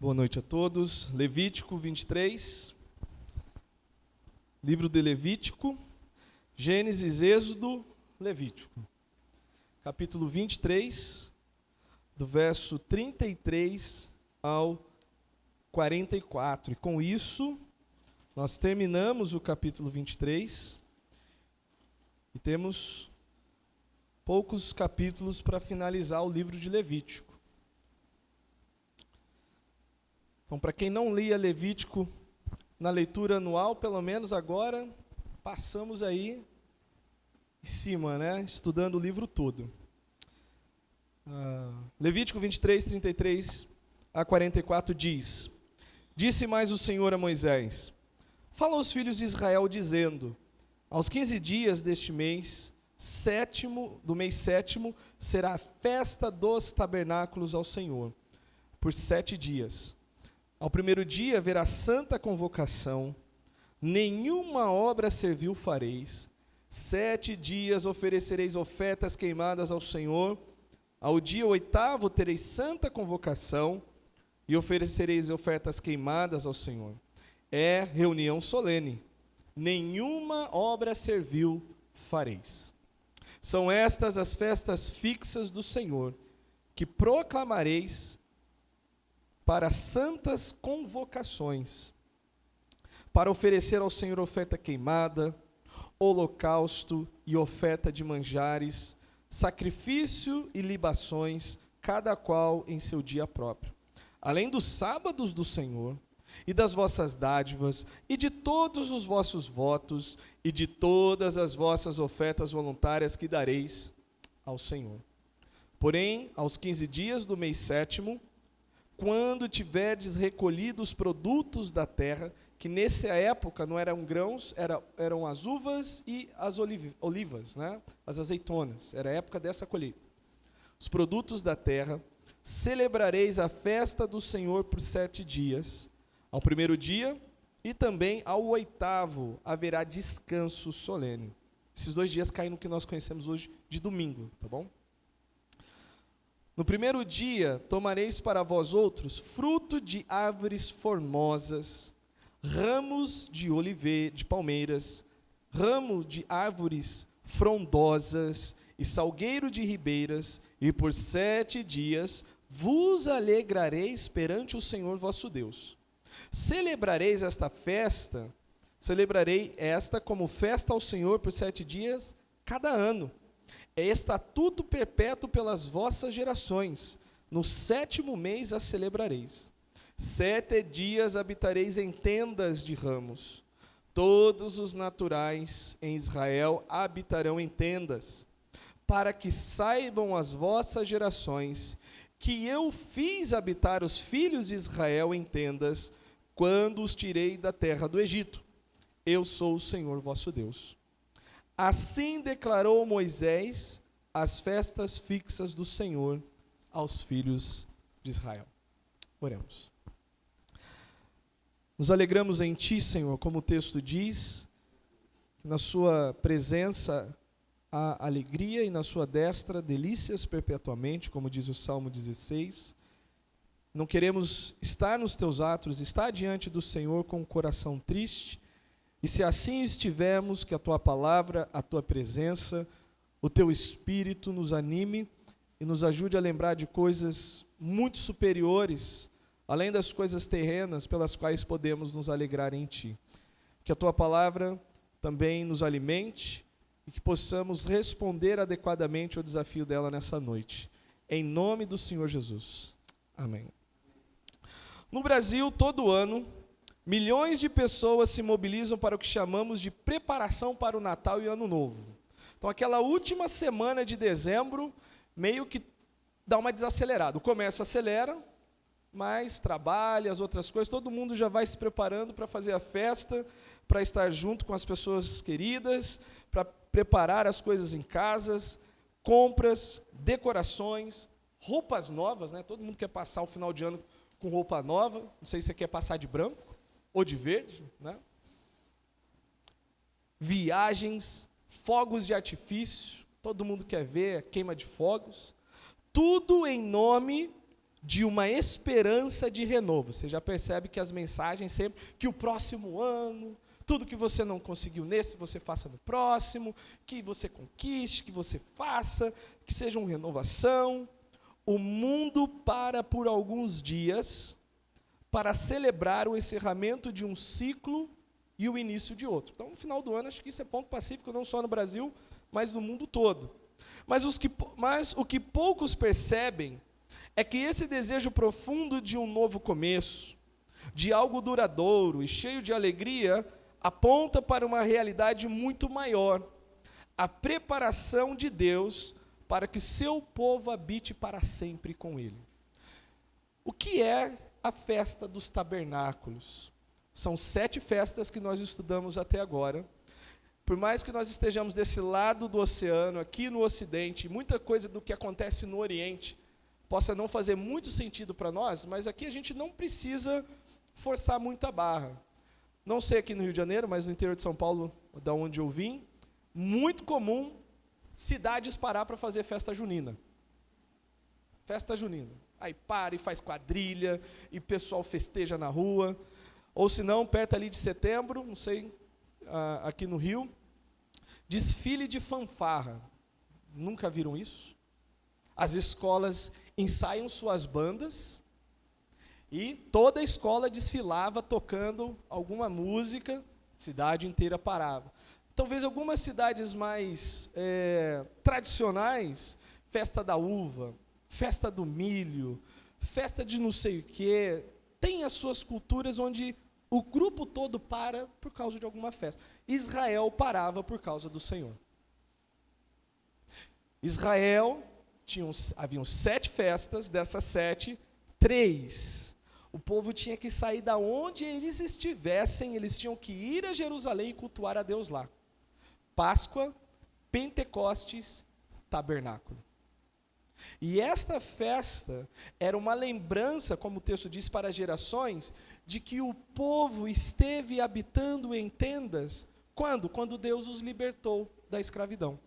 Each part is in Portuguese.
Boa noite a todos. Levítico 23, livro de Levítico, Gênesis, Êxodo, Levítico. Capítulo 23, do verso 33 ao 44. E com isso, nós terminamos o capítulo 23 e temos poucos capítulos para finalizar o livro de Levítico. Então, para quem não lia Levítico na leitura anual, pelo menos agora, passamos aí em cima, né? Estudando o livro todo. Levítico 23, 33 a 44 diz: Disse mais o Senhor a Moisés: Fala aos filhos de Israel, dizendo: Aos 15 dias deste mês, do mês sétimo, será a festa dos tabernáculos ao Senhor, por 7 dias. Ao primeiro dia haverá santa convocação, nenhuma obra servil fareis. 7 dias oferecereis ofertas queimadas ao Senhor. Ao dia 8º tereis santa convocação e oferecereis ofertas queimadas ao Senhor. É reunião solene, nenhuma obra servil fareis. São estas as festas fixas do Senhor, que proclamareis para santas convocações, para oferecer ao Senhor oferta queimada, holocausto e oferta de manjares, sacrifício e libações, cada qual em seu dia próprio. Além dos sábados do Senhor, e das vossas dádivas, e de todos os vossos votos, e de todas as vossas ofertas voluntárias que dareis ao Senhor. Porém, aos 15 dias do mês sétimo, quando tiverdes recolhido os produtos da terra, que nessa época não eram grãos, eram as uvas e as olivas, né? As azeitonas, era a época dessa colheita. Os produtos da terra, celebrareis a festa do Senhor por 7 dias. Ao primeiro dia e também ao 8º haverá descanso solene. Esses 2 dias caem no que nós conhecemos hoje de domingo, tá bom? No primeiro dia, tomareis para vós outros fruto de árvores formosas, ramos de palmeiras, ramo de árvores frondosas e salgueiro de ribeiras, e por 7 dias vos alegrareis perante o Senhor vosso Deus. Celebrareis celebrarei esta como festa ao Senhor por 7 dias cada ano. É estatuto perpétuo pelas vossas gerações. No 7º mês a celebrareis. 7 dias habitareis em tendas de ramos. Todos os naturais em Israel habitarão em tendas, para que saibam as vossas gerações que eu fiz habitar os filhos de Israel em tendas, quando os tirei da terra do Egito. Eu sou o Senhor vosso Deus. Assim declarou Moisés as festas fixas do Senhor aos filhos de Israel. Oremos. Nos alegramos em Ti, Senhor, como o texto diz, que na Sua presença há alegria e na Sua destra delícias perpetuamente, como diz o Salmo 16. Não queremos estar nos Teus atos, estar diante do Senhor com o coração triste. E se assim estivermos, que a Tua palavra, a Tua presença, o Teu Espírito nos anime e nos ajude a lembrar de coisas muito superiores, além das coisas terrenas pelas quais podemos nos alegrar em Ti. Que a Tua palavra também nos alimente e que possamos responder adequadamente ao desafio dela nessa noite. Em nome do Senhor Jesus. Amém. No Brasil, todo ano, milhões de pessoas se mobilizam para o que chamamos de preparação para o Natal e Ano Novo. Então, aquela última semana de dezembro, meio que dá uma desacelerada. O comércio acelera, mas trabalho, as outras coisas, todo mundo já vai se preparando para fazer a festa, para estar junto com as pessoas queridas, para preparar as coisas em casas, compras, decorações, roupas novas, né? Todo mundo quer passar o final de ano com roupa nova, não sei se você quer passar de branco ou de verde, né? Viagens, fogos de artifício, todo mundo quer ver a queima de fogos, tudo em nome de uma esperança de renovo. Você já percebe que as mensagens sempre, que o próximo ano, tudo que você não conseguiu nesse, você faça no próximo, que você conquiste, que você faça, que seja uma renovação. O mundo para por alguns dias para celebrar o encerramento de um ciclo e o início de outro. Então, no final do ano, acho que isso é ponto pacífico, não só no Brasil, mas no mundo todo. Mas o que poucos percebem é que esse desejo profundo de um novo começo, de algo duradouro e cheio de alegria, aponta para uma realidade muito maior, a preparação de Deus para que seu povo habite para sempre com Ele. O que é a festa dos tabernáculos? São 7 festas que nós estudamos até agora. Por mais que nós estejamos desse lado do oceano, aqui no Ocidente, muita coisa do que acontece no Oriente possa não fazer muito sentido para nós, mas aqui a gente não precisa forçar muito a barra. Não sei aqui no Rio de Janeiro, mas no interior de São Paulo, da onde eu vim, muito comum cidades parar para fazer festa junina. Festa junina. Aí para e faz quadrilha, e o pessoal festeja na rua. Ou se não, perto ali de setembro, não sei, aqui no Rio, desfile de fanfarra. Nunca viram isso? As escolas ensaiam suas bandas e toda a escola desfilava tocando alguma música, a cidade inteira parava. Talvez algumas cidades mais tradicionais, festa da uva, festa do milho, festa de não sei o quê, tem as suas culturas onde o grupo todo para por causa de alguma festa. Israel parava por causa do Senhor. Israel, haviam 7 festas, dessas 7, 3. O povo tinha que sair da onde eles estivessem, eles tinham que ir a Jerusalém e cultuar a Deus lá. Páscoa, Pentecostes, Tabernáculo. E esta festa era uma lembrança, como o texto diz, para gerações, de que o povo esteve habitando em tendas, quando? Quando Deus os libertou da escravidão.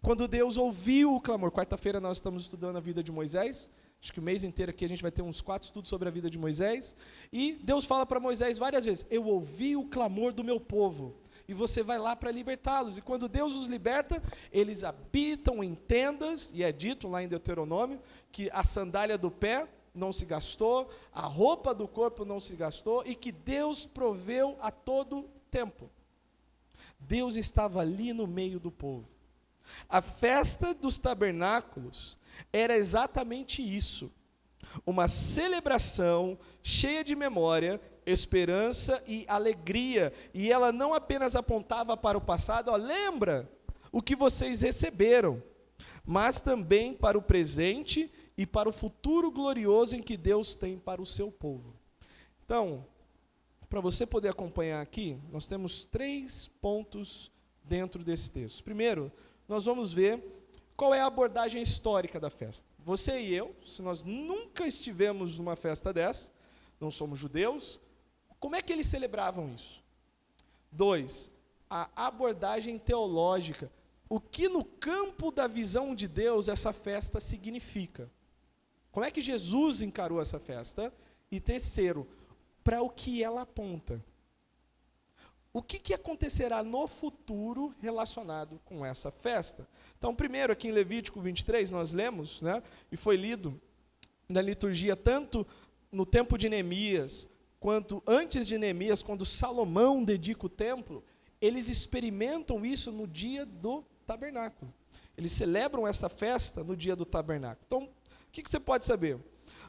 Quando Deus ouviu o clamor. Quarta-feira nós estamos estudando a vida de Moisés, acho que o mês inteiro aqui a gente vai ter uns 4 estudos sobre a vida de Moisés, e Deus fala para Moisés várias vezes, eu ouvi o clamor do meu povo, e você vai lá para libertá-los. E quando Deus os liberta, eles habitam em tendas, e é dito lá em Deuteronômio, que a sandália do pé não se gastou, a roupa do corpo não se gastou, e que Deus proveu a todo tempo. Deus estava ali no meio do povo. A festa dos tabernáculos era exatamente isso, uma celebração cheia de memória, esperança e alegria, e ela não apenas apontava para o passado, lembra o que vocês receberam, mas também para o presente e para o futuro glorioso em que Deus tem para o seu povo. Então, para você poder acompanhar aqui, nós temos 3 pontos dentro desse texto. Primeiro, nós vamos ver qual é a abordagem histórica da festa. Você e eu, se nós nunca estivemos numa festa dessa, não somos judeus, como é que eles celebravam isso? 2, a abordagem teológica. O que no campo da visão de Deus essa festa significa? Como é que Jesus encarou essa festa? E terceiro, para o que ela aponta? O que acontecerá no futuro relacionado com essa festa? Então, primeiro, aqui em Levítico 23, nós lemos, e foi lido na liturgia, tanto no tempo de Neemias, quanto antes de Neemias, quando Salomão dedica o templo, eles experimentam isso no dia do tabernáculo. Eles celebram essa festa no dia do tabernáculo. Então, o que você pode saber?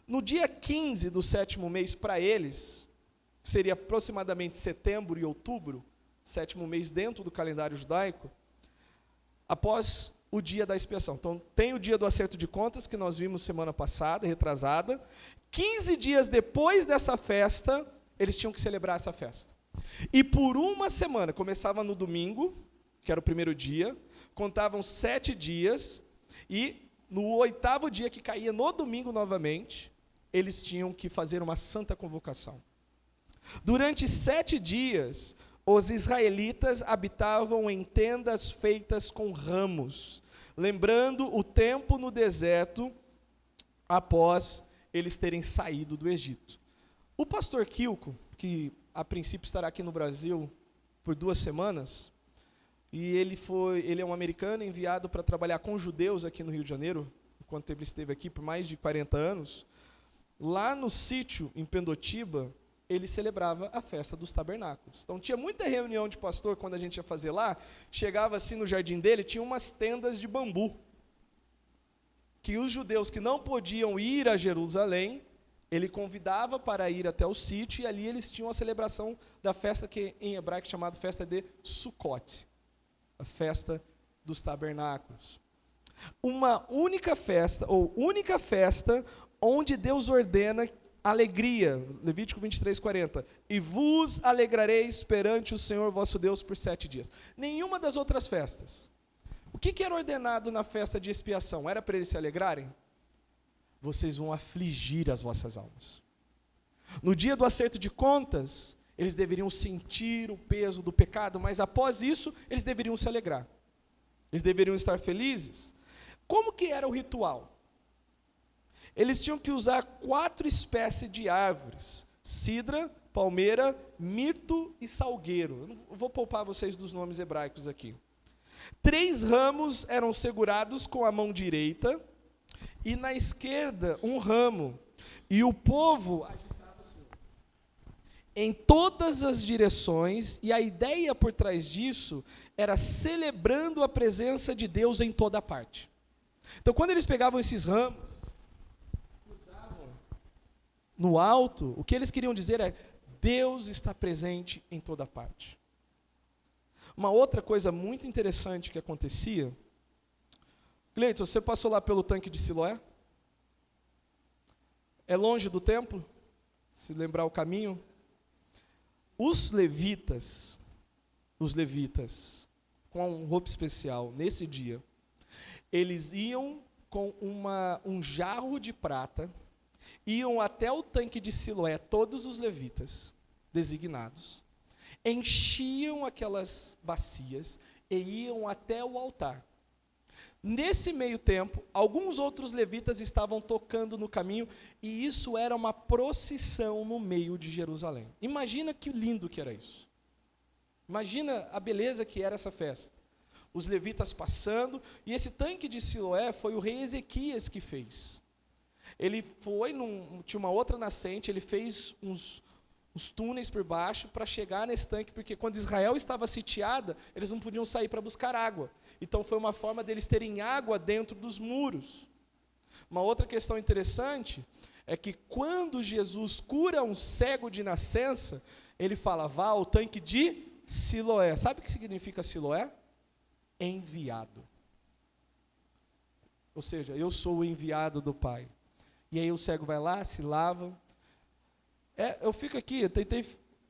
No dia 15 do 7º mês, para eles, seria aproximadamente setembro e outubro, 7º mês dentro do calendário judaico, após o dia da expiação. Então, tem o dia do acerto de contas, que nós vimos semana passada, retrasada. 15 dias depois dessa festa, eles tinham que celebrar essa festa. E por uma semana, começava no domingo, que era o primeiro dia, contavam 7 dias, e no 8º dia, que caía no domingo novamente, eles tinham que fazer uma santa convocação. Durante 7 dias, os israelitas habitavam em tendas feitas com ramos, lembrando o tempo no deserto após eles terem saído do Egito. O pastor Kilko, que a princípio estará aqui no Brasil por 2 semanas, e ele é um americano enviado para trabalhar com judeus aqui no Rio de Janeiro, enquanto ele esteve aqui por mais de 40 anos. Lá no sítio, em Pendotiba, ele celebrava a festa dos tabernáculos. Então tinha muita reunião de pastor, quando a gente ia fazer lá, chegava assim no jardim dele, tinha umas tendas de bambu, que os judeus que não podiam ir a Jerusalém, ele convidava para ir até o sítio, e ali eles tinham a celebração da festa que em hebraico é chamada festa de Sukkot, a festa dos tabernáculos. Uma única festa onde Deus ordena alegria, Levítico 23:40, e vos alegrareis perante o Senhor vosso Deus por 7 dias. Nenhuma das outras festas. O que era ordenado na festa de expiação? Era para eles se alegrarem? Vocês vão afligir as vossas almas. No dia do acerto de contas, eles deveriam sentir o peso do pecado, mas após isso, eles deveriam se alegrar. Eles deveriam estar felizes. Como que era o ritual? Eles tinham que usar 4 espécies de árvores: cidra, palmeira, mirto e salgueiro. Eu vou poupar vocês dos nomes hebraicos aqui. 3 ramos eram segurados com a mão direita, e na esquerda um ramo. E o povo agitava assim, em todas as direções, e a ideia por trás disso era celebrando a presença de Deus em toda parte. Então, quando eles pegavam esses ramos, usavam no alto, o que eles queriam dizer é: Deus está presente em toda parte. Uma outra coisa muito interessante que acontecia, Cleiton, você passou lá pelo tanque de Siloé? É longe do templo? Se lembrar o caminho? Os levitas, com roupa especial, nesse dia, eles iam com um jarro de prata, iam até o tanque de Siloé, todos os levitas designados, enchiam aquelas bacias e iam até o altar. Nesse meio tempo, alguns outros levitas estavam tocando no caminho, e isso era uma procissão no meio de Jerusalém. Imagina que lindo que era isso. Imagina a beleza que era essa festa. Os levitas passando, e esse tanque de Siloé foi o rei Ezequias que fez. Ele foi, tinha uma outra nascente, ele fez uns túneis por baixo para chegar nesse tanque, porque quando Israel estava sitiada, eles não podiam sair para buscar água. Então foi uma forma deles terem água dentro dos muros. Uma outra questão interessante é que quando Jesus cura um cego de nascença, ele fala: vá ao tanque de Siloé. Sabe o que significa Siloé? Enviado. Ou seja, eu sou o enviado do Pai. E aí o cego vai lá, se lava. Eu fico aqui, eu tentei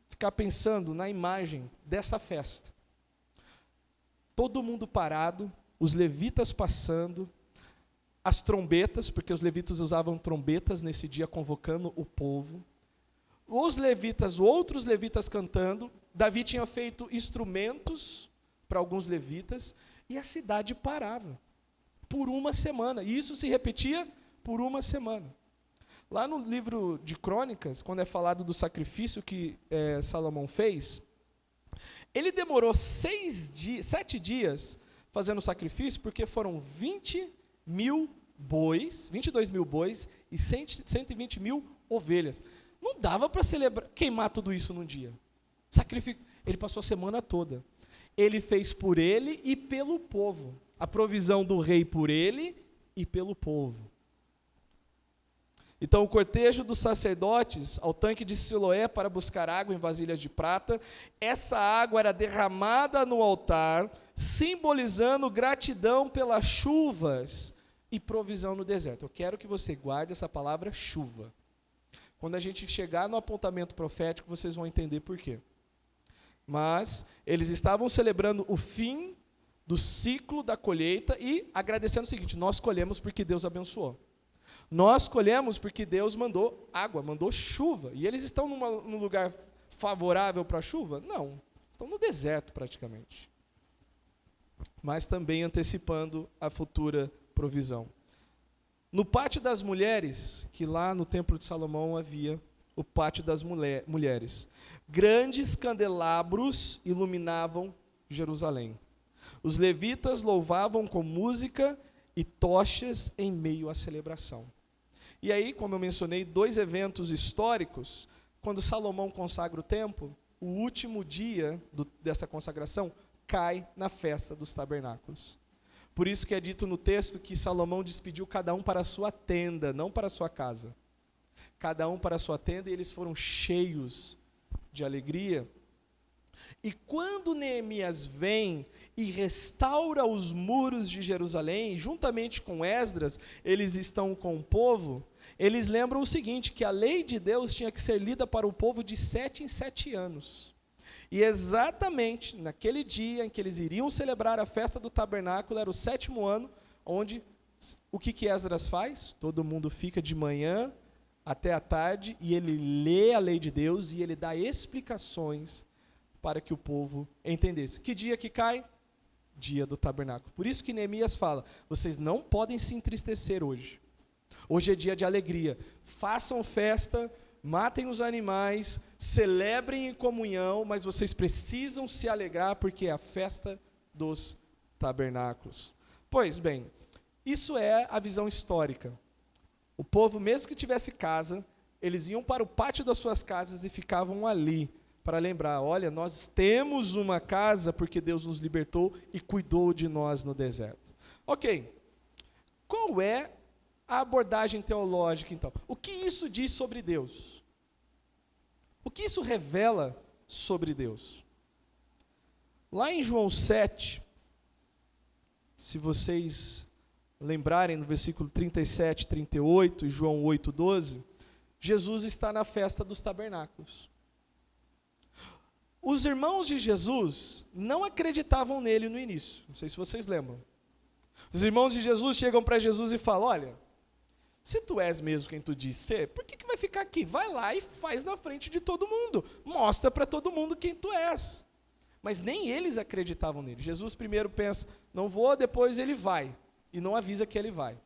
ficar pensando na imagem dessa festa. Todo mundo parado, os levitas passando, as trombetas, porque os levitas usavam trombetas nesse dia, convocando o povo. Outros levitas cantando. Davi tinha feito instrumentos para alguns levitas, e a cidade parava por 1 semana. E isso se repetia por 1 semana. Lá no livro de Crônicas, quando é falado do sacrifício que Salomão fez, ele demorou 7 dias fazendo o sacrifício, porque foram 22 mil bois e 120 mil ovelhas. Não dava para queimar tudo isso num dia. Ele passou a semana toda. Ele fez por ele e pelo povo. A provisão do rei por ele e pelo povo. Então, o cortejo dos sacerdotes ao tanque de Siloé para buscar água em vasilhas de prata. Essa água era derramada no altar, simbolizando gratidão pelas chuvas e provisão no deserto. Eu quero que você guarde essa palavra chuva. Quando a gente chegar no apontamento profético, vocês vão entender por quê. Mas eles estavam celebrando o fim do ciclo da colheita e agradecendo o seguinte: nós colhemos porque Deus abençoou. Nós colhemos porque Deus mandou água, mandou chuva. E eles estão num lugar favorável para a chuva? Não, estão no deserto praticamente. Mas também antecipando a futura provisão. No pátio das mulheres, que lá no templo de Salomão havia o pátio das mulheres, grandes candelabros iluminavam Jerusalém. Os levitas louvavam com música e tochas em meio à celebração. E aí, como eu mencionei, 2 eventos históricos. Quando Salomão consagra o templo, o último dia dessa consagração cai na festa dos tabernáculos. Por isso que é dito no texto que Salomão despediu cada um para a sua tenda, não para a sua casa. Cada um para a sua tenda, e eles foram cheios de alegria. E quando Neemias vem e restaura os muros de Jerusalém, juntamente com Esdras, eles estão com o povo, eles lembram o seguinte, que a lei de Deus tinha que ser lida para o povo de 7 em 7 anos. E exatamente naquele dia em que eles iriam celebrar a festa do tabernáculo, era o 7º ano, onde o que Esdras faz? Todo mundo fica de manhã até a tarde, e ele lê a lei de Deus, e ele dá explicações para que o povo entendesse. Que dia que cai? Dia do tabernáculo. Por isso que Neemias fala, vocês não podem se entristecer hoje. Hoje é dia de alegria. Façam festa, matem os animais, celebrem em comunhão, mas vocês precisam se alegrar porque é a festa dos tabernáculos. Pois bem, isso é a visão histórica. O povo, mesmo que tivesse casa, eles iam para o pátio das suas casas e ficavam ali para lembrar, olha, nós temos uma casa porque Deus nos libertou e cuidou de nós no deserto. Ok, qual é a abordagem teológica, então? O que isso diz sobre Deus? O que isso revela sobre Deus? Lá em João 7, se vocês lembrarem no versículo 37, 38 e João 8, 12, Jesus está na festa dos tabernáculos. Os irmãos de Jesus não acreditavam nele no início, não sei se vocês lembram. Os irmãos de Jesus chegam para Jesus e falam, olha, se tu és mesmo quem tu diz ser, por que vai ficar aqui? Vai lá e faz na frente de todo mundo. Mostra para todo mundo quem tu és. Mas nem eles acreditavam nele. Jesus primeiro pensa, não vou, depois ele vai. E não avisa que ele vai.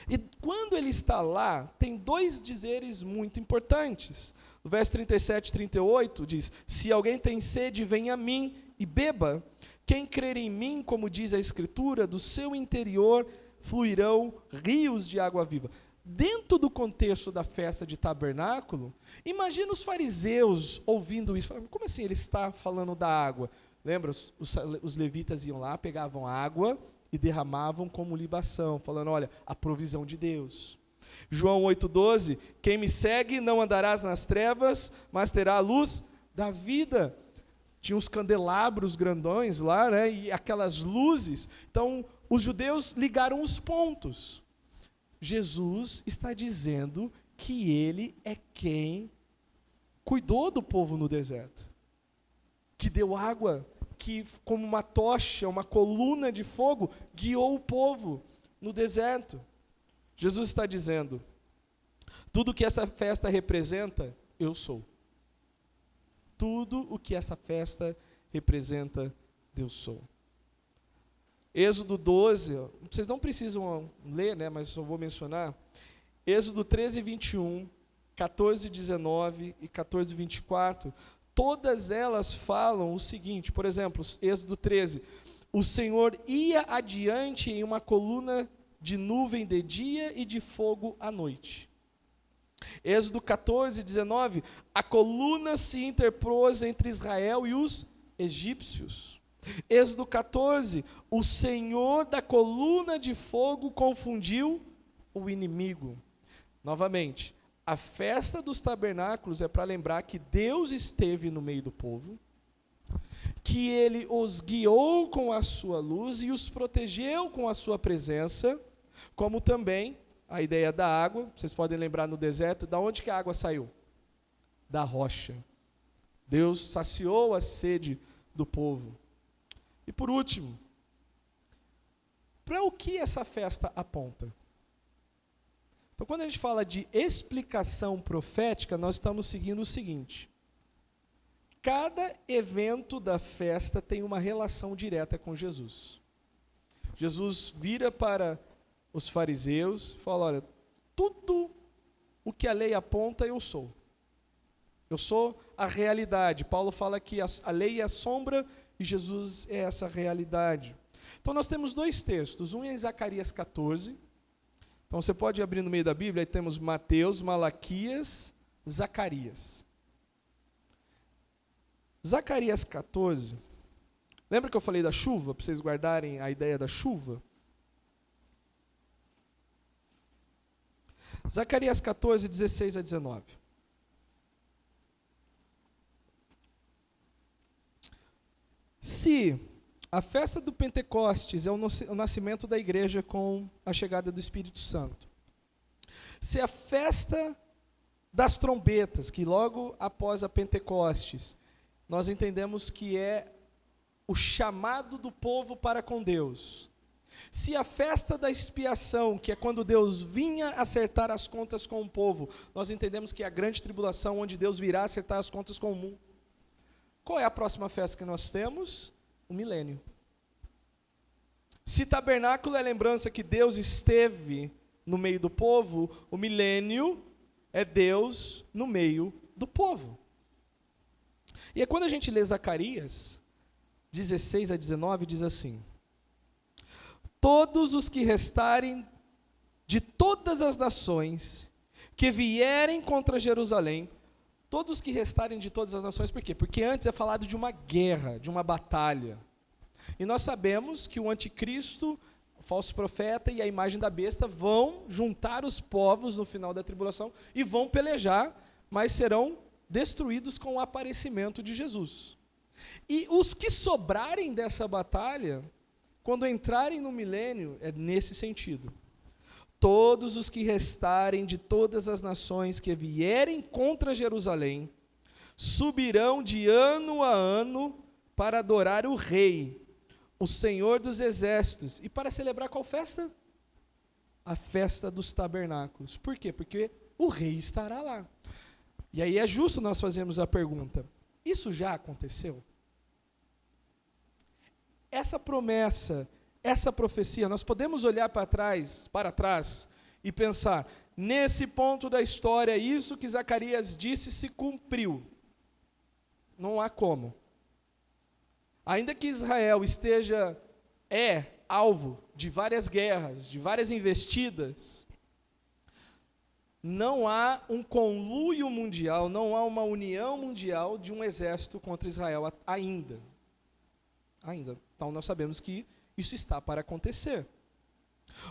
E quando ele está lá, tem 2 dizeres muito importantes. O verso 37 e 38 diz, se alguém tem sede, venha a mim e beba. Quem crer em mim, como diz a Escritura, do seu interior fluirão rios de água viva. Dentro do contexto da festa de tabernáculo, imagina os fariseus ouvindo isso. Como assim ele está falando da água? Lembra, os levitas iam lá, pegavam água e derramavam como libação, falando, olha, a provisão de Deus. João 8,12, quem me segue não andarás nas trevas, mas terá a luz da vida. Tinha uns candelabros grandões lá, né, e aquelas luzes. Então, os judeus ligaram os pontos. Jesus está dizendo que ele é quem cuidou do povo no deserto, que deu água, que como uma tocha, uma coluna de fogo, guiou o povo no deserto. Jesus está dizendo, tudo que essa festa representa, eu sou. Tudo o que essa festa representa, eu sou. Êxodo 12, vocês não precisam ler, né, mas eu vou mencionar. Êxodo 13, 21, 14, 19 e 14, 24, todas elas falam o seguinte, por exemplo, Êxodo 13, o Senhor ia adiante em uma coluna de nuvem de dia e de fogo à noite. Êxodo 14, 19, a coluna se interpôs entre Israel e os egípcios. Êxodo 14, o Senhor da coluna de fogo confundiu o inimigo. Novamente, a festa dos tabernáculos é para lembrar que Deus esteve no meio do povo, que Ele os guiou com a sua luz e os protegeu com a sua presença, como também a ideia da água, vocês podem lembrar no deserto, da onde que a água saiu? Da rocha. Deus saciou a sede do povo. E por último, para o que essa festa aponta? Então, quando a gente fala de explicação profética, nós estamos seguindo o seguinte: cada evento da festa tem uma relação direta com Jesus. Jesus vira para os fariseus, fala, olha, tudo o que a lei aponta eu sou. Eu sou a realidade. Paulo fala que a lei é a sombra e Jesus é essa realidade. Então nós temos dois textos, um é em Zacarias 14. Então você pode abrir no meio da Bíblia, aí temos Mateus, Malaquias, Zacarias. Zacarias 14. Lembra que eu falei da chuva, para vocês guardarem a ideia da chuva? Zacarias 14, 16 a 19. Se a festa do Pentecostes é o nascimento da igreja com a chegada do Espírito Santo, se a festa das trombetas, que logo após a Pentecostes, nós entendemos que é o chamado do povo para com Deus, se a festa da expiação, que é quando Deus vinha acertar as contas com o povo, nós entendemos que é a grande tribulação, onde Deus virá acertar as contas com o mundo. Qual é a próxima festa que nós temos? O milênio. Se tabernáculo é lembrança que Deus esteve no meio do povo, o milênio é Deus no meio do povo. E é quando a gente lê Zacarias 16 a 19, diz assim: todos os que restarem de todas as nações que vierem contra Jerusalém, todos que restarem de todas as nações, por quê? Porque antes é falado de uma guerra, de uma batalha. E nós sabemos que o anticristo, o falso profeta e a imagem da besta vão juntar os povos no final da tribulação e vão pelejar, mas serão destruídos com o aparecimento de Jesus. E os que sobrarem dessa batalha, quando entrarem no milênio, é nesse sentido. Todos os que restarem de todas as nações que vierem contra Jerusalém, subirão de ano a ano para adorar o Rei, o Senhor dos Exércitos. E para celebrar qual festa? A festa dos tabernáculos. Por quê? Porque o Rei estará lá. E aí é justo nós fazermos a pergunta: isso já aconteceu? Essa promessa, essa profecia, nós podemos olhar para trás e pensar, nesse ponto da história, isso que Zacarias disse se cumpriu. Não há como. Ainda que Israel é alvo de várias guerras, de várias investidas, não há um conluio mundial, não há uma união mundial de um exército contra Israel ainda. Então nós sabemos que isso está para acontecer.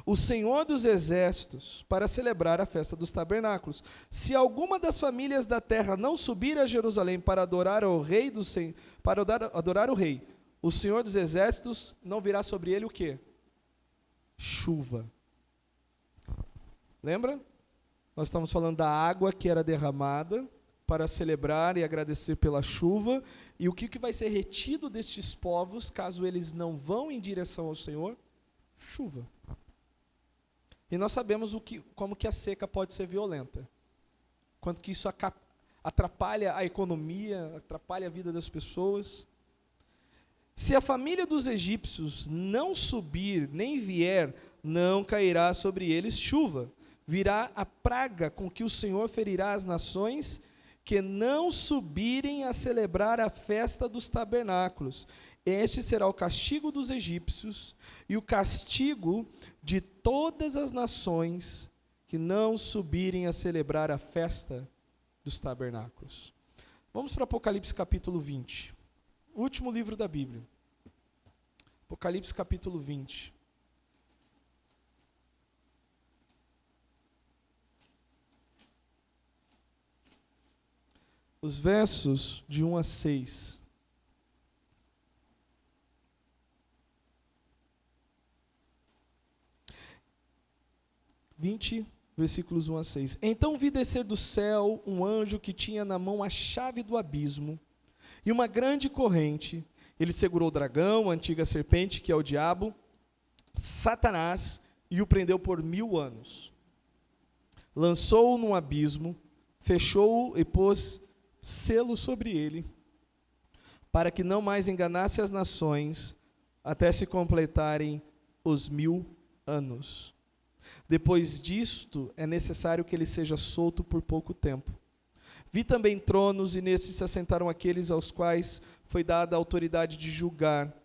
O Senhor dos Exércitos, para celebrar a festa dos tabernáculos. Se alguma das famílias da terra não subir a Jerusalém para adorar o Rei, o Senhor dos Exércitos não virá sobre ele o quê? Chuva. Lembra? Nós estamos falando da água que era derramada para celebrar e agradecer pela chuva. E o que vai ser retido destes povos, caso eles não vão em direção ao Senhor? Chuva. E nós sabemos como que a seca pode ser violenta. Quanto que isso atrapalha a economia, atrapalha a vida das pessoas. Se a família dos egípcios não subir, nem vier, não cairá sobre eles chuva. Virá a praga com que o Senhor ferirá as nações que não subirem a celebrar a festa dos tabernáculos. Este será o castigo dos egípcios e o castigo de todas as nações que não subirem a celebrar a festa dos tabernáculos. Vamos para Apocalipse capítulo 20. O último livro da Bíblia. Apocalipse capítulo 20. Os versos de 1 a 6. Versículos 1 a 6. Então vi descer do céu um anjo que tinha na mão a chave do abismo e uma grande corrente. Ele segurou o dragão, a antiga serpente, que é o diabo, Satanás, e o prendeu por 1000 anos. Lançou-o num abismo, fechou-o e pôs selo sobre ele, para que não mais enganasse as nações, até se completarem os 1000 anos. Depois disto, é necessário que ele seja solto por pouco tempo. Vi também tronos, e nestes se assentaram aqueles aos quais foi dada a autoridade de julgar.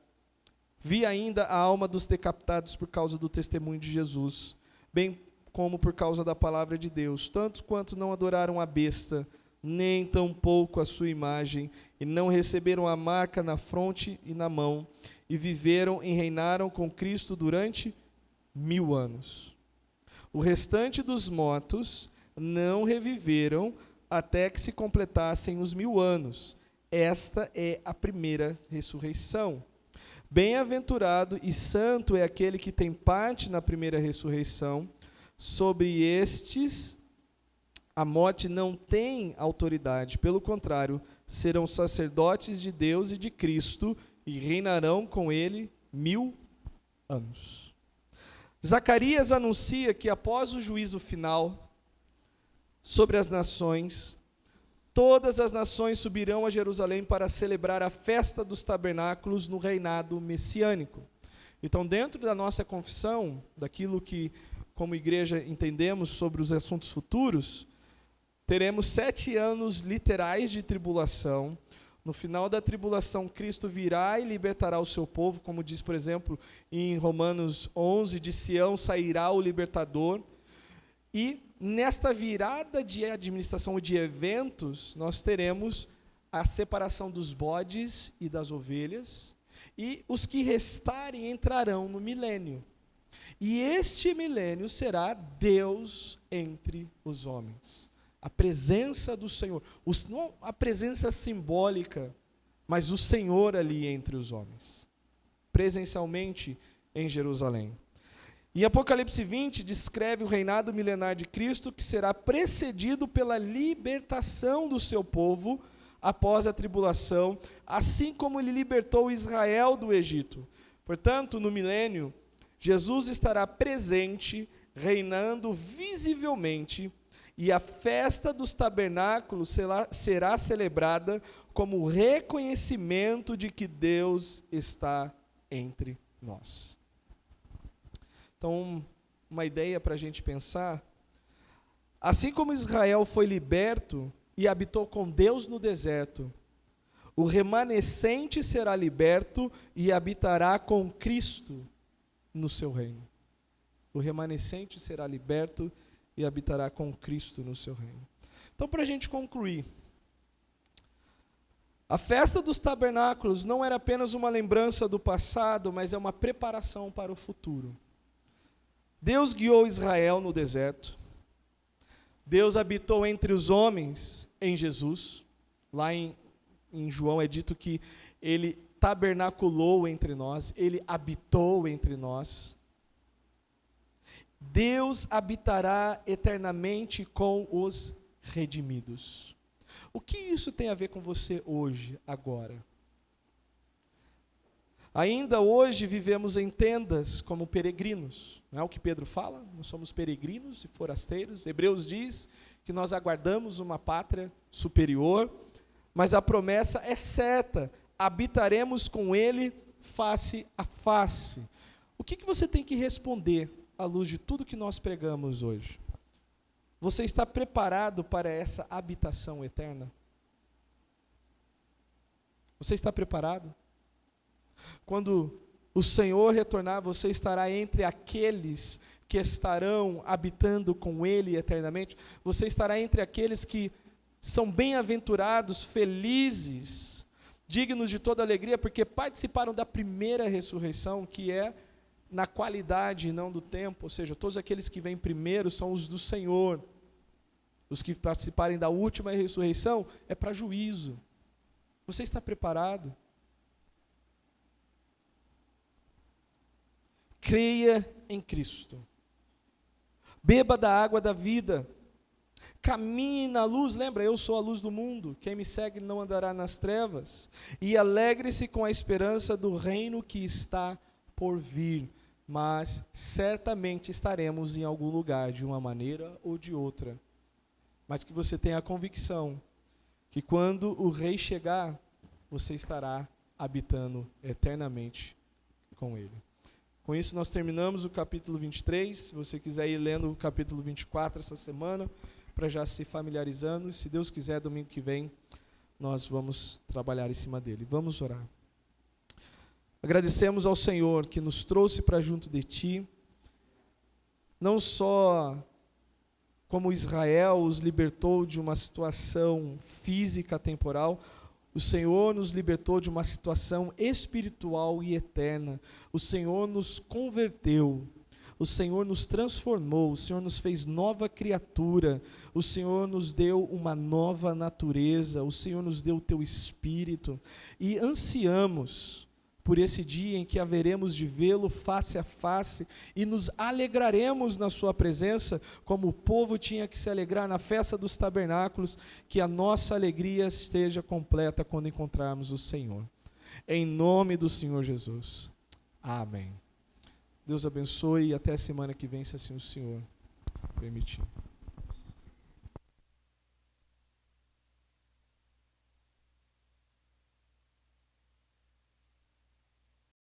Vi ainda a alma dos decapitados por causa do testemunho de Jesus, bem como por causa da palavra de Deus, tanto quanto não adoraram a besta, nem tampouco a sua imagem, e não receberam a marca na fronte e na mão, e viveram e reinaram com Cristo durante 1000 anos. O restante dos mortos não reviveram até que se completassem os 1000 anos. Esta é a primeira ressurreição. Bem-aventurado e santo é aquele que tem parte na primeira ressurreição. Sobre estes, a morte não tem autoridade. Pelo contrário, serão sacerdotes de Deus e de Cristo e reinarão com ele 1000 anos. Zacarias anuncia que após o juízo final sobre as nações, todas as nações subirão a Jerusalém para celebrar a festa dos tabernáculos no reinado messiânico. Então, dentro da nossa confissão, daquilo que, como igreja, entendemos sobre os assuntos futuros, teremos 7 anos literais de tribulação. No final da tribulação, Cristo virá e libertará o seu povo, como diz, por exemplo, em Romanos 11, de Sião sairá o libertador. E nesta virada de administração de eventos, nós teremos a separação dos bodes e das ovelhas, e os que restarem entrarão no milênio. E este milênio será Deus entre os homens. A presença do Senhor, não a presença simbólica, mas o Senhor ali entre os homens, presencialmente em Jerusalém. Em Apocalipse 20, descreve o reinado milenar de Cristo, que será precedido pela libertação do seu povo após a tribulação, assim como ele libertou Israel do Egito. Portanto, no milênio, Jesus estará presente, reinando visivelmente, e a festa dos tabernáculos será celebrada como reconhecimento de que Deus está entre nós. Então, uma ideia para a gente pensar: assim como Israel foi liberto e habitou com Deus no deserto, o remanescente será liberto e habitará com Cristo no seu reino. O remanescente será liberto e habitará com Cristo no seu reino. Então, para a gente concluir, a festa dos tabernáculos não era apenas uma lembrança do passado, mas é uma preparação para o futuro. Deus guiou Israel no deserto. Deus habitou entre os homens em Jesus. Lá em João é dito que ele tabernaculou entre nós, ele habitou entre nós. Deus habitará eternamente com os redimidos. O que isso tem a ver com você hoje, agora? Ainda hoje vivemos em tendas como peregrinos. Não é o que Pedro fala? Nós somos peregrinos e forasteiros. Hebreus diz que nós aguardamos uma pátria superior, mas a promessa é certa: habitaremos com ele face a face. O que você tem que responder à luz de tudo que nós pregamos hoje? Você está preparado para essa habitação eterna? Você está preparado? Quando o Senhor retornar, você estará entre aqueles que estarão habitando com Ele eternamente? Você estará entre aqueles que são bem-aventurados, felizes, dignos de toda alegria, porque participaram da primeira ressurreição, que é na qualidade e não do tempo, ou seja, todos aqueles que vêm primeiro são os do Senhor. Os que participarem da última ressurreição é para juízo. Você está preparado? Creia em Cristo. Beba da água da vida. Caminhe na luz, lembra, eu sou a luz do mundo, quem me segue não andará nas trevas. E alegre-se com a esperança do reino que está por vir. Mas certamente estaremos em algum lugar, de uma maneira ou de outra. Mas que você tenha a convicção que quando o Rei chegar, você estará habitando eternamente com Ele. Com isso, nós terminamos o capítulo 23. Se você quiser ir lendo o capítulo 24 essa semana, para já se familiarizando. E se Deus quiser, domingo que vem, nós vamos trabalhar em cima dele. Vamos orar. Agradecemos ao Senhor que nos trouxe para junto de Ti, não só como Israel os libertou de uma situação física temporal, o Senhor nos libertou de uma situação espiritual e eterna. O Senhor nos converteu, o Senhor nos transformou, o Senhor nos fez nova criatura, o Senhor nos deu uma nova natureza, o Senhor nos deu o Teu Espírito, e ansiamos por esse dia em que haveremos de vê-lo face a face e nos alegraremos na sua presença, como o povo tinha que se alegrar na festa dos tabernáculos, que a nossa alegria esteja completa quando encontrarmos o Senhor. Em nome do Senhor Jesus. Amém. Deus abençoe e até a semana que vem, se assim o Senhor permitir.